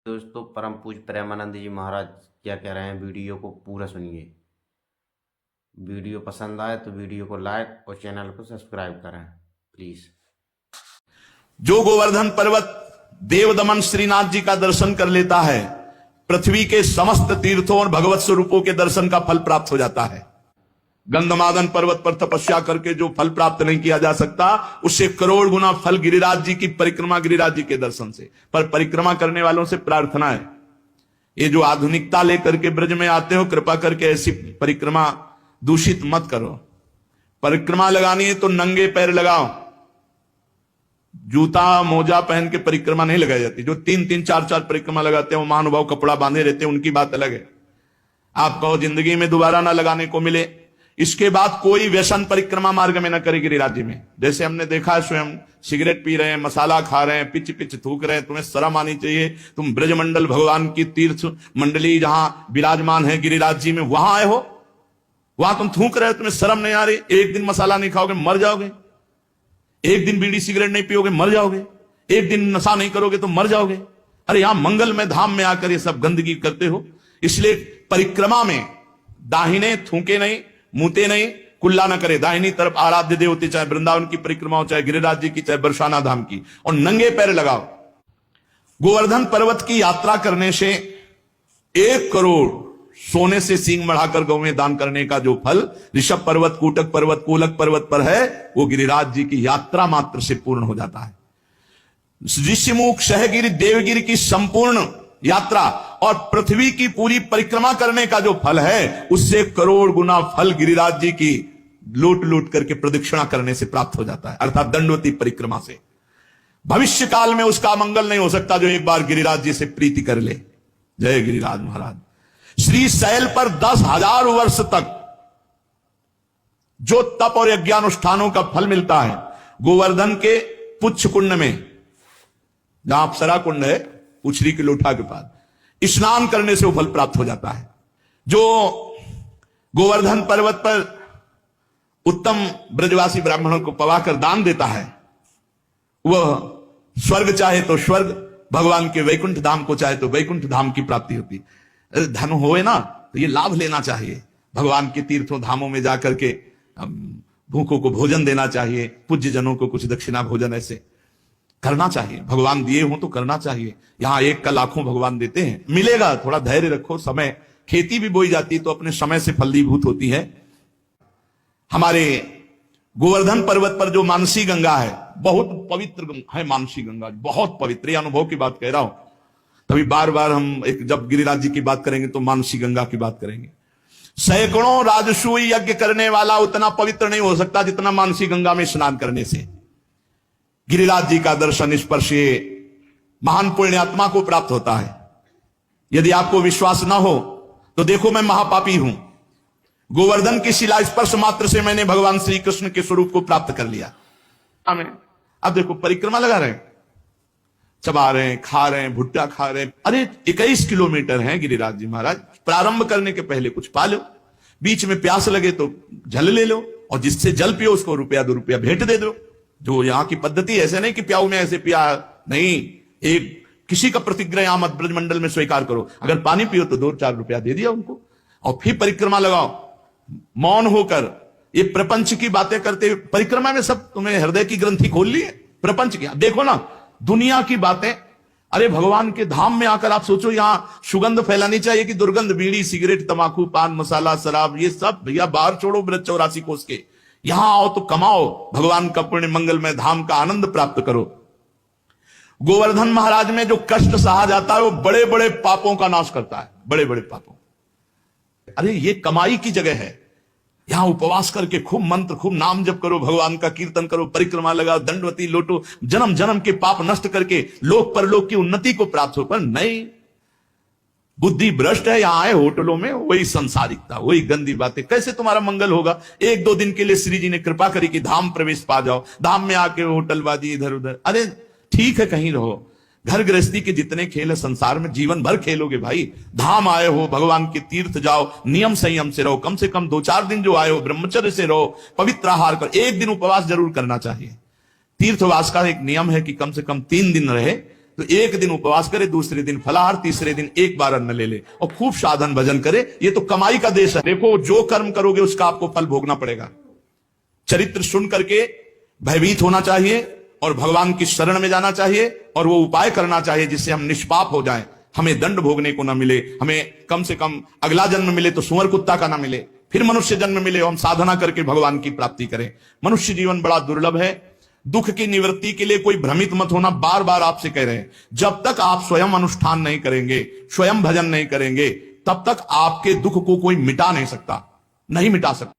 दोस्तों परम पूज्य प्रेमानंद जी महाराज क्या कह रहे हैं, वीडियो को पूरा सुनिए। वीडियो पसंद आए तो वीडियो को लाइक और चैनल को सब्सक्राइब करें प्लीज। जो गोवर्धन पर्वत देव दमन श्रीनाथ जी का दर्शन कर लेता है, पृथ्वी के समस्त तीर्थों और भगवत स्वरूपों के दर्शन का फल प्राप्त हो जाता है। गंधमादन पर्वत पर तपस्या करके जो फल प्राप्त नहीं किया जा सकता, उससे करोड़ गुना फल गिरिराज जी की परिक्रमा, गिरिराज जी के दर्शन से। पर परिक्रमा करने वालों से प्रार्थना है, ये जो आधुनिकता लेकर के ब्रज में आते हो, कृपा करके ऐसी परिक्रमा दूषित मत करो। परिक्रमा लगानी है तो नंगे पैर लगाओ, जूता मोजा पहन के परिक्रमा नहीं लगाई जाती। जो 3-3, 4-4 परिक्रमा लगाते हैं वो महानुभाव कपड़ा बांधे रहते हैं, उनकी बात अलग है। आप कहो जिंदगी में दोबारा ना लगाने को मिले, इसके बाद कोई व्यसन परिक्रमा मार्ग में न करे गिरिराज जी में। जैसे हमने देखा है, स्वयं सिगरेट पी रहे हैं, मसाला खा रहे हैं, पिच पिच थूक रहे हैं, तुम्हें शर्म आनी चाहिए। तुम ब्रजमंडल भगवान की तीर्थ मंडली जहां विराजमान है गिरिराज जी में, वहां आए हो, वहां तुम थूक रहे हो, तुम्हें शर्म नहीं आ रही? एक दिन मसाला नहीं खाओगे मर जाओगे, एक दिन बीड़ी सिगरेट नहीं पियोगे मर जाओगे, एक दिन नशा नहीं करोगे तो मर जाओगे। अरे यहां मंगल में धाम में आकर ये सब गंदगी करते हो। इसलिए परिक्रमा में दाहिने थूके नहीं, मुंहते नहीं, कुल्ला न करे। दाहिनी तरफ आराध्य देवते, चाहे वृंदावन की परिक्रमा हो, चाहे गिरिराज जी की, चाहे बरसाना धाम की, और नंगे पैर लगाओ। गोवर्धन पर्वत की यात्रा करने से 1 करोड़ सोने से सींग बढ़ाकर गौ में दान करने का जो फल ऋषभ पर्वत, कूटक पर्वत, कोलक पर्वत पर है, वो गिरिराज जी की यात्रा मात्र से पूर्ण हो जाता है। ऋषिमुख, सहगिरि, देवगिरि की संपूर्ण यात्रा और पृथ्वी की पूरी परिक्रमा करने का जो फल है, उससे करोड़ गुना फल गिरिराज जी की लूट लूट करके प्रदक्षिणा करने से प्राप्त हो जाता है, अर्थात दंडवती परिक्रमा से। भविष्य काल में उसका मंगल नहीं हो सकता जो एक बार गिरिराज जी से प्रीति कर ले। जय गिरिराज महाराज। श्री शैल पर 10,000 वर्ष तक जो तप और यज्ञानुष्ठानों का फल मिलता है, गोवर्धन के पुच्छ कुंड में, जहां अप्सरा कुंड है, उछरी की लोठा के पास, स्नान करने से वो फल प्राप्त हो जाता है। जो गोवर्धन पर्वत पर उत्तम ब्रजवासी ब्राह्मणों को पवाकर दान देता है, वह स्वर्ग चाहे तो स्वर्ग, भगवान के वैकुंठ धाम को चाहे तो वैकुंठ धाम की प्राप्ति होती। धन होए ना तो ये लाभ लेना चाहिए, भगवान के तीर्थों धामों में जाकर के भूखों को भोजन देना चाहिए, पूज्य जनों को कुछ दक्षिणा भोजन ऐसे करना चाहिए। भगवान दिए हो तो करना चाहिए। यहां 1 का लाखों भगवान देते हैं, मिलेगा, थोड़ा धैर्य रखो। समय, खेती भी बोई जाती तो अपने समय से फलीभूत होती है। हमारे गोवर्धन पर्वत पर जो मानसी गंगा है, बहुत पवित्र है मानसी गंगा, बहुत पवित्र। ये अनुभव की बात कह रहा हूं, तभी बार बार हम जब गिरिराज जी की बात करेंगे तो मानसी गंगा की बात करेंगे। सैकड़ों राजसूय यज्ञ करने वाला उतना पवित्र नहीं हो सकता जितना मानसी गंगा में स्नान करने से गिरिराज जी का दर्शन स्पर्श महान पुण्यात्मा को प्राप्त होता है। यदि आपको विश्वास ना हो तो देखो, मैं महापापी हूं, गोवर्धन की शिला स्पर्श मात्र से मैंने भगवान श्री कृष्ण के स्वरूप को प्राप्त कर लिया। अब देखो परिक्रमा लगा रहे हैं, चबा रहे हैं, खा रहे हैं, भुट्टा खा रहे हैं। अरे 21 किलोमीटर है गिरिराज जी महाराज। प्रारंभ करने के पहले कुछ पा लो, बीच में प्यास लगे तो जल ले लो, और जिससे जल पियो उसको ₹1-2 रुपया भेंट दे दो। जो यहां की पद्धति, ऐसे नहीं कि प्याऊ में ऐसे पिया नहीं, एक किसी का प्रतिग्रह यहां मत ब्रजमंडल में स्वीकार करो। अगर पानी पियो तो 2-4 रुपया दे दिया उनको, और फिर परिक्रमा लगाओ मौन होकर। ये प्रपंच की बातें करते परिक्रमा में सब तुम्हें हृदय की ग्रंथि खोल ली है प्रपंच की। देखो ना दुनिया की बातें। अरे भगवान के धाम में आकर आप सोचो, यहां सुगंध फैलानी चाहिए कि दुर्गंध, बीड़ी सिगरेट तंबाकू पान मसाला शराब, ये सब भैया बाहर छोड़ो ब्रज 84 कोस के। यहां आओ तो कमाओ, भगवान का पुण्य मंगलमय धाम का आनंद प्राप्त करो। गोवर्धन महाराज में जो कष्ट सहा जाता है वो बड़े बड़े पापों का नाश करता है, बड़े बड़े पापों। अरे ये कमाई की जगह है। यहां उपवास करके खूब मंत्र, खूब नाम जप करो, भगवान का कीर्तन करो, परिक्रमा लगाओ, दंडवती लोटो, जन्म जन्म के पाप नष्ट करके लोक परलोक की उन्नति को प्राप्त हो। पर नहीं, बुद्धि भ्रष्ट है। यहां आए होटलों में वही संसारिकता, वही गंदी बातें। कैसे तुम्हारा मंगल होगा? 1-2 दिन के लिए श्री जी ने कृपा करी कि धाम प्रवेश पा जाओ, धाम में आके होटलबाजी इधर उधर। अरे ठीक है, कहीं रहो, घर गृहस्थी के जितने खेल है संसार में जीवन भर खेलोगे भाई। धाम आए हो, भगवान के तीर्थ जाओ, नियम संयम से रहो, कम से कम 2-4 दिन जो आए हो ब्रह्मचर्य से रहो, पवित्र आहार करो, 1 दिन उपवास जरूर करना चाहिए। तीर्थवास का एक नियम है कि कम से कम 3 दिन रहे, तो एक दिन उपवास करे, दूसरे दिन फलाहार, तीसरे दिन एक बार अन्न ले ले और खूब साधन भजन करे। ये तो कमाई का देश है। देखो, जो कर्म करोगे उसका आपको फल भोगना पड़ेगा। चरित्र सुन करके भयभीत होना चाहिए और भगवान की शरण में जाना चाहिए और वो उपाय करना चाहिए जिससे हम निष्पाप हो जाएं, हमें दंड भोगने को ना मिले, हमें कम से कम अगला जन्म मिले तो सुअर कुत्ता का ना मिले, फिर मनुष्य जन्म मिले और हम साधना करके भगवान की प्राप्ति करें। मनुष्य जीवन बड़ा दुर्लभ है। दुख की निवृत्ति के लिए कोई भ्रमित मत होना, बार बार आपसे कह रहे हैं। जब तक आप स्वयं अनुष्ठान नहीं करेंगे, स्वयं भजन नहीं करेंगे, तब तक आपके दुख को कोई मिटा नहीं सकता, नहीं मिटा सकता।